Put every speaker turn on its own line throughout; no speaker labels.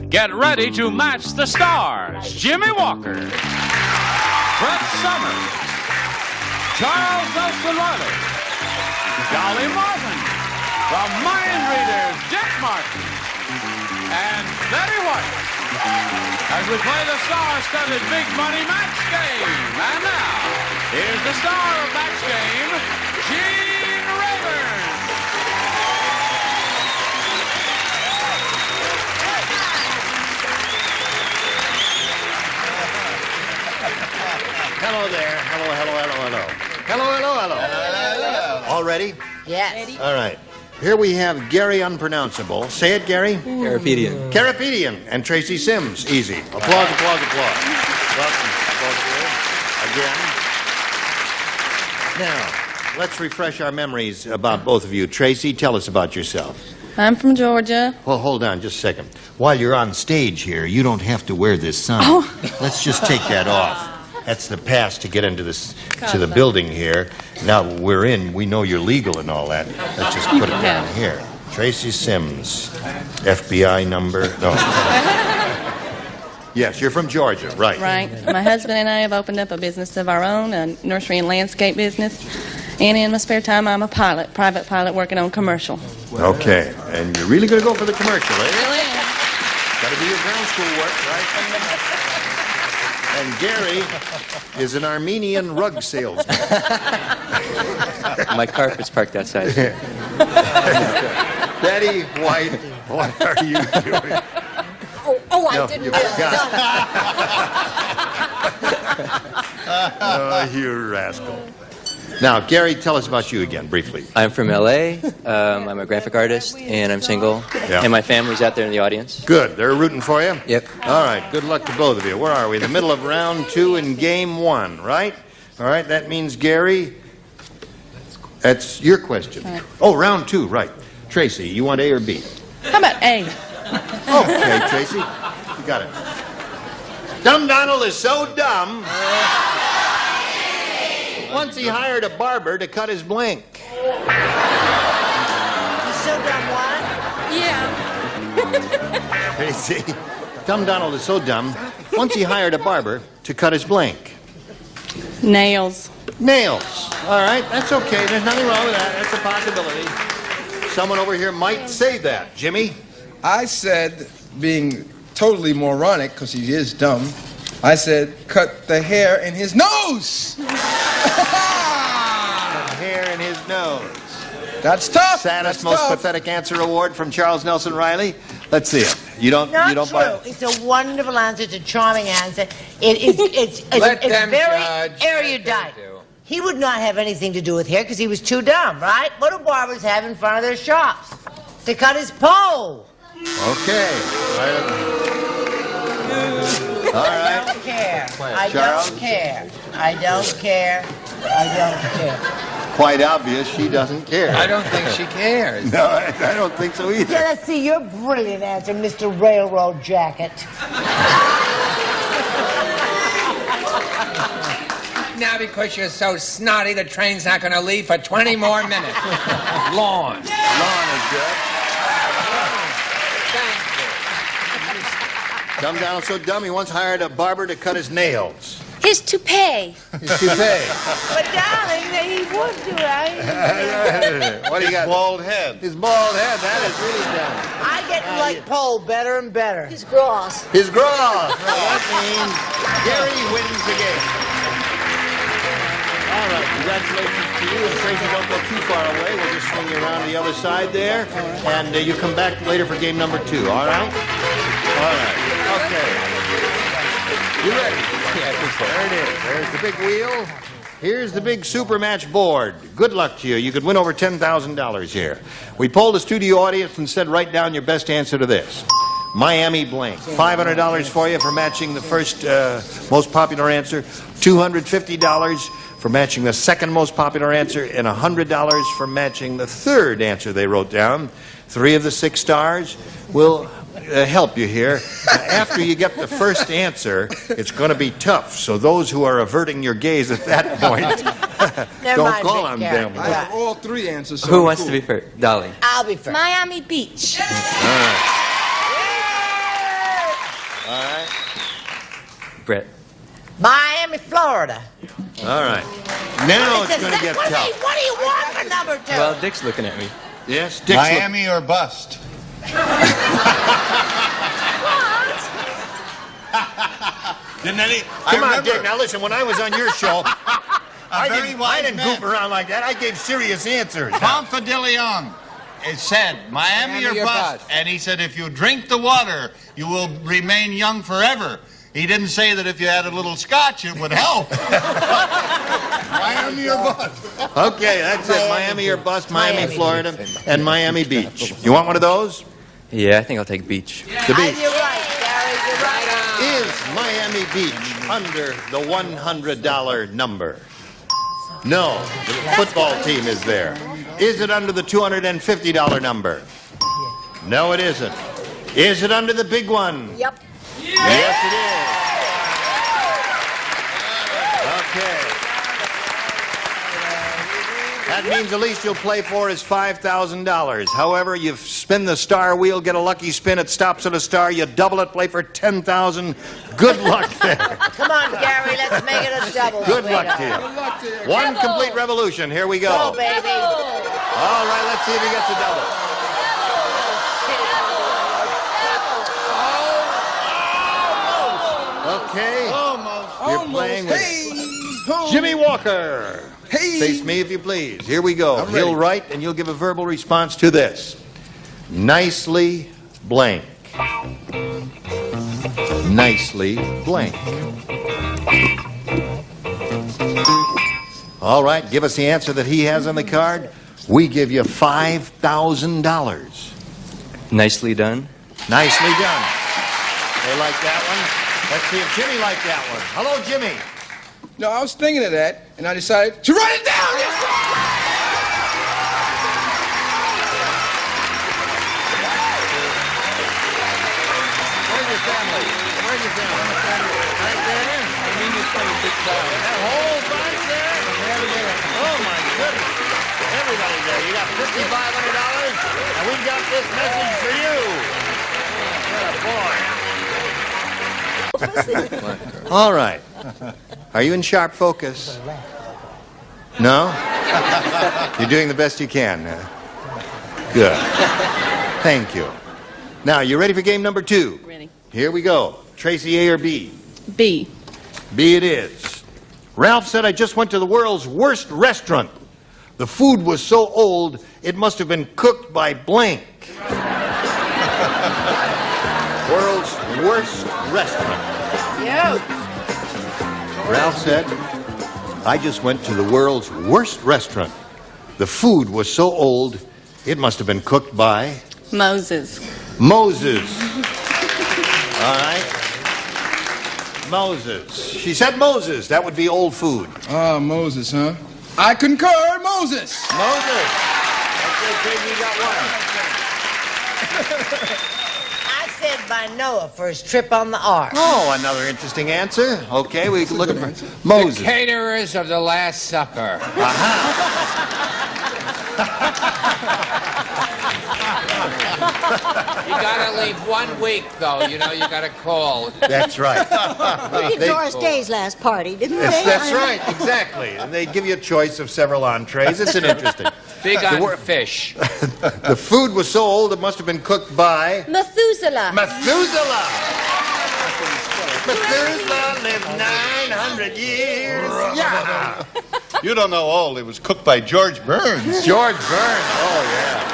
get ready to match the stars. Jimmy Walker, Brett Summers, Charles Nelson Riley, Dolly Martin, the Mind Readers, Dick Martin, and Betty White, as we play the star-studded Big Money Match Game. And now, here's the star of Match Game, Gene Rayburn.
Hello there. Hello, hello, hello, hello. Hello, hello, hello.
Hello.
All ready?
Yes.
Ready?
All right. Here we have Gary Unpronounceable. Say it, Gary.
Carapedian.
Carapedian and Tracy Sims. Easy. Applause, applause, applause. Welcome, both of you. Again. Now, let's refresh our memories about both of you. Tracy, tell us about yourself.
I'm from Georgia.
Well, hold on just a second. While you're on stage here, you don't have to wear this sign.
Oh.
Let's just take that off. That's the pass to get into this to the building here. Now we're in. We know you're legal and all that. Let's just put it down here. Tracy Sims, FBI number. No. Yes, you're from Georgia, right?
Right. My husband and I have opened up a business of our own, a nursery and landscape business. And in my spare time, I'm a pilot, private pilot working on commercial.
Okay. And you're really going to go for the commercial, eh?
Really?
Got to do your ground school work, right? And Gary is an Armenian rug salesman.
My carpet's parked outside.
Betty White, what are you doing?
I didn't
you
do
forgot. Oh, you rascal. Now, Gary, tell us about you again, briefly.
I'm from L.A. I'm a graphic artist, and I'm single.
Yeah.
And my family's out there in the audience.
Good. They're rooting for you?
Yep.
All right. Good luck to both of you. Where are we? The middle of round 2 in game 1, right? All right. That means, Gary, that's your question.
Right.
Oh, round 2, right. Tracy, you want A or B?
How about A?
Okay, Tracy. You got it. Dumb Donald is so dumb. Once he hired a barber to cut his blink.
He's so dumb, what?
Yeah.
Tracy, Dumb Donald is so dumb. Once he hired a barber to cut his blank.
Nails.
Nails. All right, that's okay. There's nothing wrong with that. That's a possibility. Someone over here might say that. Jimmy?
I said, being totally moronic, because he is dumb, I said, cut the hair in his nose!
The hair in his nose.
That's tough.
Saddest,
That's
most
tough.
pathetic answer award from Charles Nelson Riley. Let's see it. You don't
Not
buy
true.
it?
It's a wonderful answer. It's a charming answer. It's
Let them
very
judge.
erudite.
Let them do.
He would not have anything to do with hair because he was too dumb, right? What do barbers have in front of their shops? To cut his pole.
Okay. All
I
right.
don't care. I
Charles?
don't care. I don't care. I don't care.
Quite obvious she doesn't care.
I don't think she cares.
No, I don't think so either.
Yeah, let's see your brilliant answer, Mr. Railroad Jacket.
Now, because you're so snotty, the train's not going to leave for 20 more minutes. Lawn.
Lawn is good.
Thank
Dumb Donald so dumb he once hired a barber to cut his nails.
His toupee.
His toupee.
But darling, he would do right.
What do you got?
Bald head.
His bald head. That is really dumb.
I get to like pole better and better.
His gross.
His gross. That means Gary wins the game. All right, congratulations to you. And Tracy, don't go too far away. We'll just swing you around the other side there. And you come back later for game number 2, all right? All right. Okay. You ready?
Yeah, I think so.
There it is. There's the big wheel. Here's the big super match board. Good luck to you. You could win over $10,000 here. We polled the studio audience and said, write down your best answer to this. Miami blank. $500 for you for matching the first most popular answer. $250 for matching the second most popular answer. And $100 for matching the third answer they wrote down. 3 of the 6 stars will help you here. After you get the first answer, it's going to be tough. So those who are averting your gaze at that point,
Never
don't
mind,
call
Big
on
Gary.
them.
I have all 3 answers. So
Who wants
cool.
to be first? Dolly.
I'll be first.
Miami Beach.
All right.
Brett.
Miami, Florida.
All right. Now it's going to get
What
tough.
do you want for number 2?
Well, Dick's looking at me.
Yes, Dick's
Miami or bust? Didn't any?
Come on, Dick. Now listen, when I was on your show, I
very
didn't
wise
goof
man.
around like that. I gave serious answers.
Ponce de Leon. It said Miami or bust, and he said if you drink the water, you will remain young forever. He didn't say that if you had a little scotch, it would help. Miami or bust.
Okay, that's it. Miami or bust, Miami, Florida, and Miami Beach. You want one of those?
Yeah, I think I'll take beach.
The beach.
You're right, Gary. You're right.
Is Miami Beach under the $100 number? No, the football team is there. Is it under the $250 number? No, it isn't. Is it under the big one?
Yep.
Yes, it is. Okay. That means the least you'll play for is $5,000. However, you spin the star wheel, get a lucky spin, it stops at a star, you double it, play for $10,000. Good luck there.
Come on, Gary. Let's make it a double.
Good luck to you. One
Double.
complete revolution. Here we go.
Go, baby.
All right, let's see if he gets a double. Okay. You're playing with Jimmy Walker.
Hey.
Face me if you please. Here we go.
I'm
He'll
ready.
write and you'll give a verbal response to this. Nicely blank. Nicely blank. All right, give us the answer that he has on the card. We give you $5,000.
Nicely done.
Nicely done. They like that one. Let's see if Jimmy liked that one. Hello, Jimmy.
No, I was thinking of that, and I decided to write it down.
Where's your family? Where's your family? Right there? That whole bunch there? Oh, my goodness. Everybody there. You got $5,500, and we've got this message for you. Boy. All right. Are you in sharp focus? No? You're doing the best you can. Good. Thank you. Now, you ready for game number 2?
Ready.
Here we go. Tracy, A or B?
B.
B it is. Ralph said, I just went to the world's worst restaurant. The food was so old, it must have been cooked by blank. World's worst restaurant. Ralph said, I just went to the world's worst restaurant. The food was so old, it must have been cooked by
Moses.
Moses. All right. Moses. She said Moses. That would be old food.
Ah, Moses, huh? I concur, Moses.
Moses. Okay, Jake, you got one.
I said by Noah for his trip on the ark.
Oh, another interesting answer. Okay, we can look at Moses.
The caterers of the Last Supper. You gotta leave 1 week, though. You know, you gotta call.
That's right.
We did Doris Day's last party, didn't
Yes,
they?
that's right, exactly. And they give you a choice of several entrees. It's an interesting.
Big
The
on
wor-
fish.
The food was so old it must have been cooked by
Methuselah.
Methuselah. Methuselah lived 900 years. Yeah.
You don't know old. It was cooked by George Burns.
George Burns. Oh, yeah.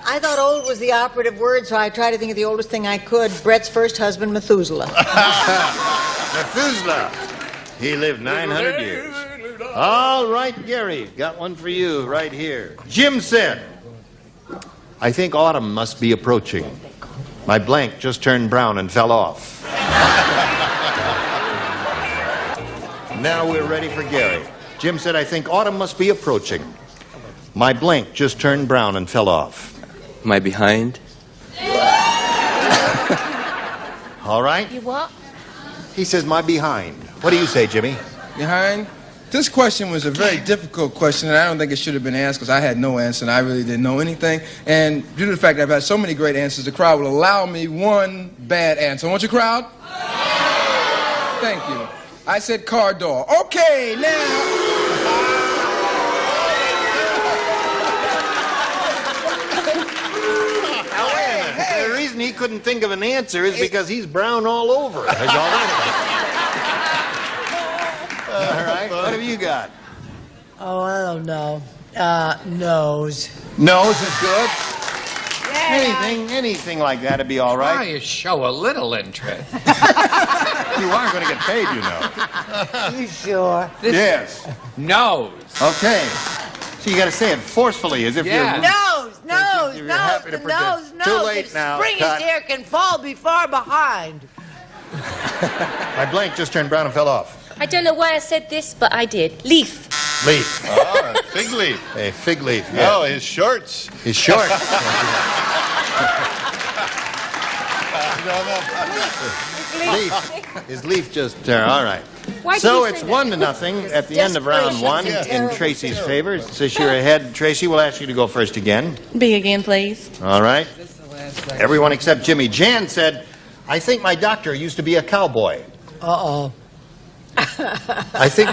I thought old was the operative word, so I tried to think of the oldest thing I could. Brett's first husband, Methuselah.
Methuselah. He lived 900 years. All right, Gary, got one for you right here. Jim said, I think autumn must be approaching. My blank just turned brown and fell off. Now we're ready for Gary. Jim said, I think autumn must be approaching. My blank just turned brown and fell off.
Am I behind?
All right?
You what?
He says, my behind. What do you say, Jimmy?
Behind? This question was a very difficult question, and I don't think it should have been asked because I had no answer and I really didn't know anything. And due to the fact that I've had so many great answers, the crowd will allow me one bad answer. I want your crowd? Thank you. I said car door. Okay, now.
Now, wait a minute. The reason he couldn't think of an answer is because he's brown all over. That's all that is. All right. What have you got?
Oh, I don't know. Nose.
Nose is good. Anything like that would be all
Why
right.
you show a little interest?
You are going to get paid, you know.
You sure?
Yes.
Nose.
Okay. So you got to say it forcefully, as if
Yeah.
you're...
Nose,
You're happy to pretend. Too late now.
Spring
Cut.
is here can fall be far behind.
My blank just turned brown and fell off.
I don't know why I said this, but I did. Leaf.
Leaf.
Oh, fig leaf.
A fig leaf. Yeah.
Oh, his shorts.
He's short. Leaf. His leaf just... all right.
Why did
So
you
it's
say
1-0 at the end of round one in Tracy's favor. Since you're ahead, Tracy, we'll ask you to go first again.
B again, please.
All right. Everyone except Jimmy. Jan said, I think my doctor used to be a cowboy.
Uh-oh.
I think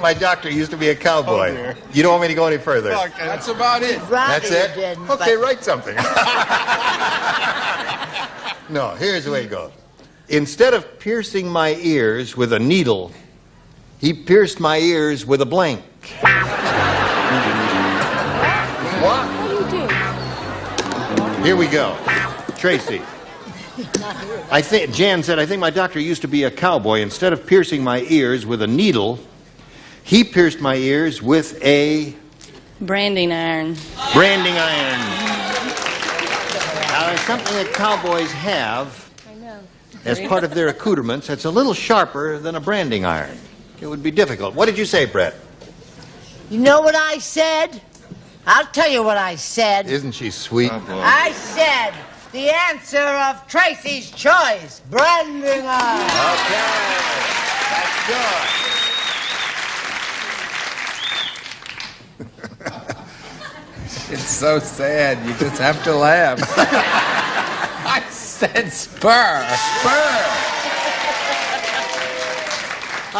my doctor used to be a cowboy.
dear.
You don't want me to go any further?
That's about it.
That's it?
Didn't,
Okay,
but-
write something. No, here's the way it goes. Instead of piercing my ears with a needle, he pierced my ears with a blank. What? Here we go. Tracy. Jan said, I think my doctor used to be a cowboy. Instead of piercing my ears with a needle, he pierced my ears with a
Branding iron.
branding iron. Now, there's something that cowboys have as part of their accoutrements that's a little sharper than a branding iron. It would be difficult. What did you say, Brett?
You know what I said? I'll tell you what I said.
Isn't she sweet?
I said the answer of Tracy's choice, branding iron.
Okay. That's good.
It's so sad. You just have to laugh. I said spur.
Spur.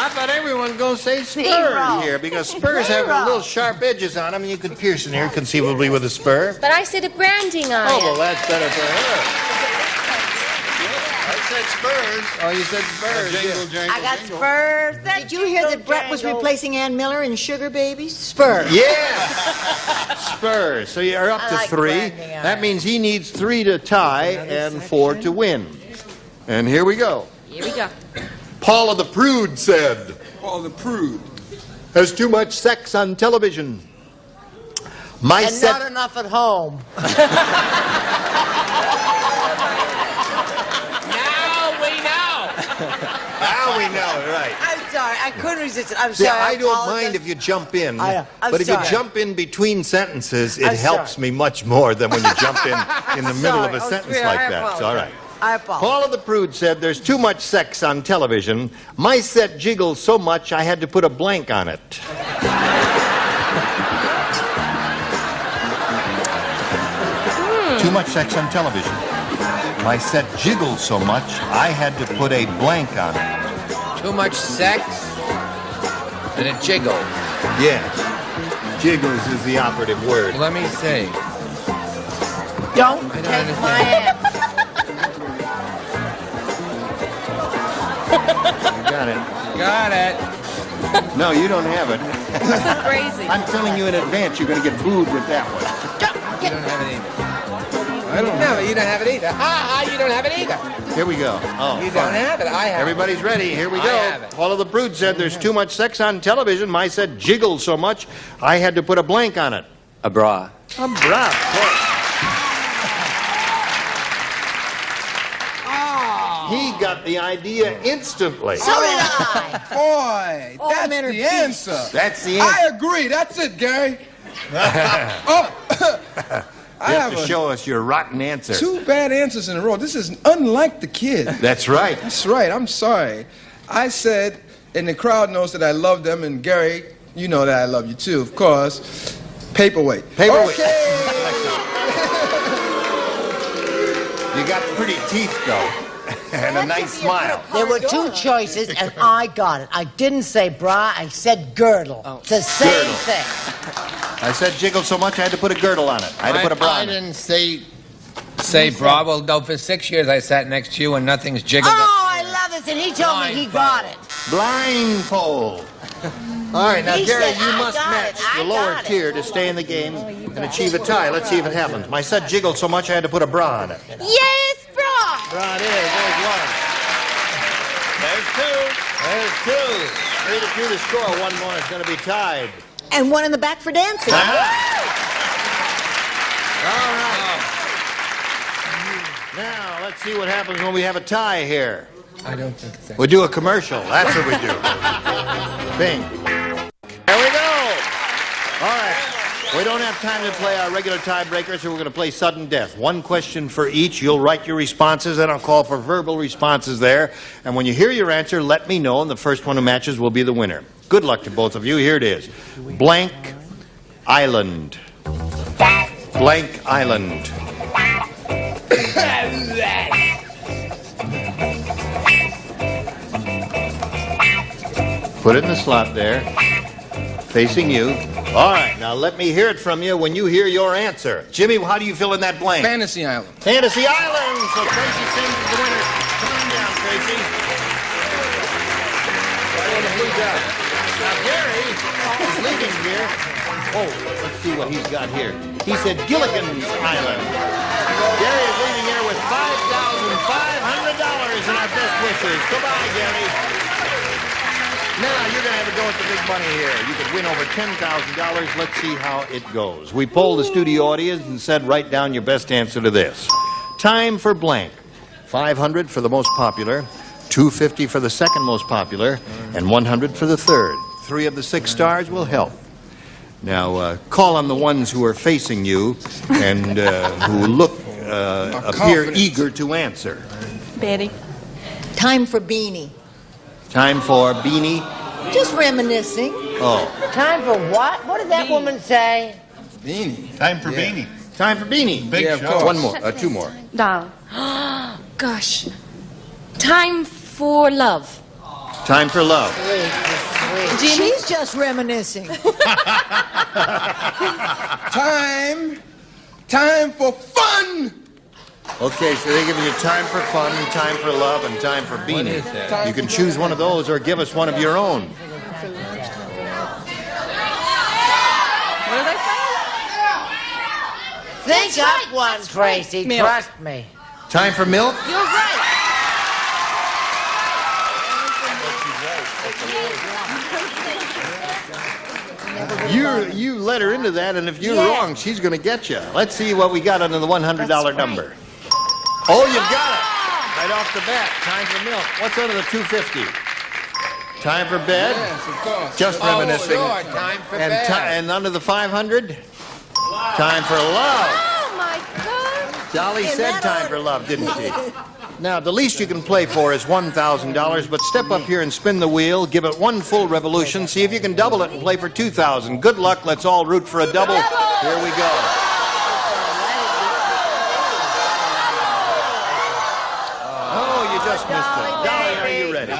I thought everyone was going to say spur
Zero.
here because spurs have
Zero.
little sharp edges on them and you could pierce an ear conceivably with a spur.
But I said a branding iron.
Oh, well, that's better for her.
I said spurs.
Oh, you said spurs.
Jingle,
yeah.
jangle,
I got
jingle.
spurs.
Did you hear that Brett was
jangle.
replacing Ann Miller in Sugar Babies? Spurs.
Yes! Spurs. So you're up
I
to
like
3.
branding iron.
That means he needs 3 to tie and 4 to win. And here we go.
Here we go.
Paula the Prude said,
Paul the Prude.
there's too much sex on television. My
And
set...
not enough at home.
Now we know.
Now we know, right.
I'm sorry. I couldn't resist it. I'm
See,
sorry.
I don't
apologize.
mind if you jump in,
I know. I'm
but if
sorry.
you jump in between sentences, it
I'm
helps
sorry.
me much more than when you jump in the middle of a
Sorry.
sentence
Oh,
like
I
that. It's all
apologize.
right.
I apologize.
Paula the Prude said, there's too much sex on television. My set jiggles so much I had to put a blank on it. Too much sex on television. My set jiggles so much I had to put a blank on it.
Too much sex and a jiggle.
Yes. Jiggles is the operative word.
Let me see.
Don't
I don't
take
understand.
my answer.
You got it.
Got it.
No, you don't have it.
Crazy.
I'm telling you in advance, you're going to get booed with that one.
You don't have it either.
I don't
No, you don't have it either. Ha ha! You don't have it either.
Here we go. Oh,
You
fun.
don't have it. I have
Everybody's ready. Here we
I
go.
have it.
Paula the Prude said there's too much sex on television. My said jiggles so much I had to put a blank on it.
A bra.
A bra. He got the idea instantly.
So did I.
Boy,
All
that's
men are
the
beasts.
answer.
That's the
I
answer.
agree. That's it, Gary. Oh, I
You
have
have to
a
show us your rotten answer.
2 bad answers in a row. This is unlike the kid.
That's right.
That's right. I'm sorry. I said, and the crowd knows that I love them, and Gary, you know that I love you too, of course. Paperweight.
Paperweight.
Okay.
You got pretty teeth, though. and a nice smile.
There were two choices, and I got it. I didn't say bra, I said girdle. It's the same thing.
I said jiggle so much I had to put a girdle on it. I had to put a bra
I
on it.
didn't say bra. Well, no, for 6 years I sat next to you and nothing's jiggled.
Oh, I love this, and he told me he got it.
Blindfold. All right, now,
He
Gary,
said,
you
"I
must
got
match
it, I
the lower
got it."
tier to stay in the game and achieve a tie. Let's see if it happens. My set jiggled so much I had to put a bra on it.
Yes, bra.
Bra it is. There's one. There's two. There's two. 3-2 to score. One more. It's going to be tied.
And one in the back for dancing.
All right. Now, let's see what happens when we have a tie here.
I don't think so.
We do a commercial. That's what we do. Bing. There we go. All right. We don't have time to play our regular tiebreaker, so we're going to play sudden death. One question for each. You'll write your responses, and I'll call for verbal responses there. And when you hear your answer, let me know, and the first one who matches will be the winner. Good luck to both of you. Here it is. Blank Island. Blank Island. Put it in the slot there, facing you. All right, now let me hear it from you when you hear your answer. Jimmy, how do you fill in that blank?
Fantasy Island.
Fantasy Island! So Tracy sings as the winner. Come on down, Tracy. Right on the blue dot. Now, Gary is leaving here. Oh, let's see what he's got here. He said Gilligan's Island. Gary is leaving here with $5,500 in our best wishes. Goodbye, Gary. Now, you're going to have to go with the big money here. You could win over $10,000. Let's see how it goes. We polled the studio audience and said, write down your best answer to this. Time for blank. 500 for the most popular, 250 for the second most popular, and 100 for the third. 3 of the 6 stars will help. Now, call on the ones who are facing you and who appear eager to answer.
Betty.
Time for Beanie.
Time for Beanie.
Just reminiscing.
Oh.
Time for what? What did that woman say?
Beanie.
Time for Beanie.
Time for Beanie.
Big
Yeah, of
show.
course.
One more. 2 more.
Dollar.
Gosh. Time for love.
Time for love.
She's just reminiscing.
Time for fun.
Okay, so they're giving you time for fun, time for love, and time for Beanie. You can choose one of those or give us one of your own.
What did they say?
Think up one, Tracy.
Milk.
Trust me.
Time for milk?
You're right.
You let her into that, and if you're wrong, she's going to get you. Let's see what we got under the $100 number. Oh, you've got it. Right off the bat. Time for milk. What's under the $250? Time for bed?
Yes, of course.
Just reminiscing.
Sure, time for bed.
And under the $500? Time for love.
Oh, my God.
Dolly said time for love, didn't she? Now, the least you can play for is $1,000, but step up here and spin the wheel, give it one full revolution, see if you can double it and play for $2,000. Good luck. Let's all root for a double. Here we go. Oh, you just missed it. Dolly, are you ready?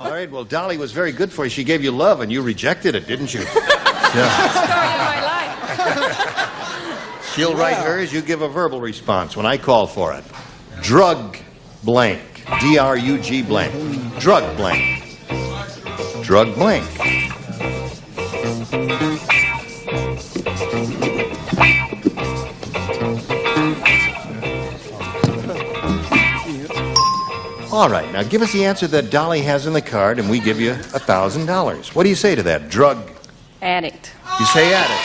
All right, well, Dolly was very good for you. She gave you love, and you rejected it, didn't you?
Story of my life.
She'll write hers. You give a verbal response when I call for it. Drug blank. D-R-U-G blank. Drug blank. Drug blank. All right, now give us the answer that Dolly has in the card, and we give you $1,000. What do you say to that? Drug.
Addict.
You say addict.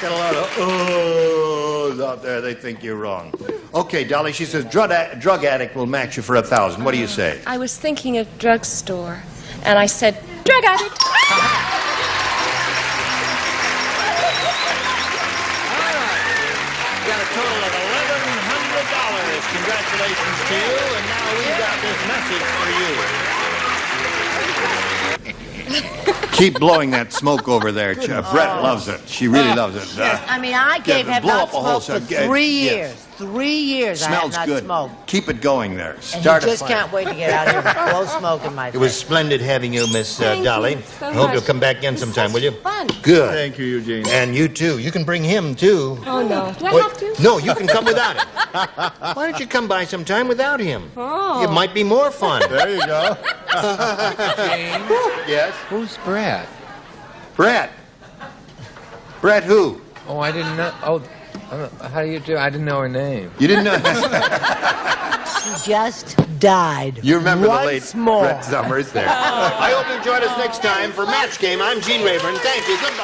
Got a lot of ohs out there. They think you're wrong. Okay, Dolly, she says drug addict will match you for $1,000. What do you say?
I was thinking of drugstore, and I said, drug addict.
Got a total of $1,100. Congratulations to you, and now we've got this message for you. Keep blowing that smoke over there. Brett loves it. She really loves it.
I mean, I gave him
blow
not
up a whole
smoke for
set.
3
Yes.
years. 3 years I have
Smells
not
good.
smoked.
Keep it going there.
And
Start
you
a
just
fire.
can't wait to get out here and blow smoke in my face.
It was splendid having you, Miss Dolly.
you so
I hope
much.
you'll come back again sometime, will you?
Fun.
Good.
Thank you, Eugene.
And you too. You can bring him too.
Oh, no. Do I
Wait,
have to?
No, you can come without him. Why don't you come by sometime without him?
Oh.
It might be more fun.
There you go.
Yes?
Who's Brett?
Brett. Brett who?
Oh, I didn't know. Oh, how do you do? I didn't know her name.
You didn't know?
She just died.
You remember
Once
the late
more.
Brett Summers there. I hope you join us next time for Match Game. I'm Gene Rayburn. Thank you. Good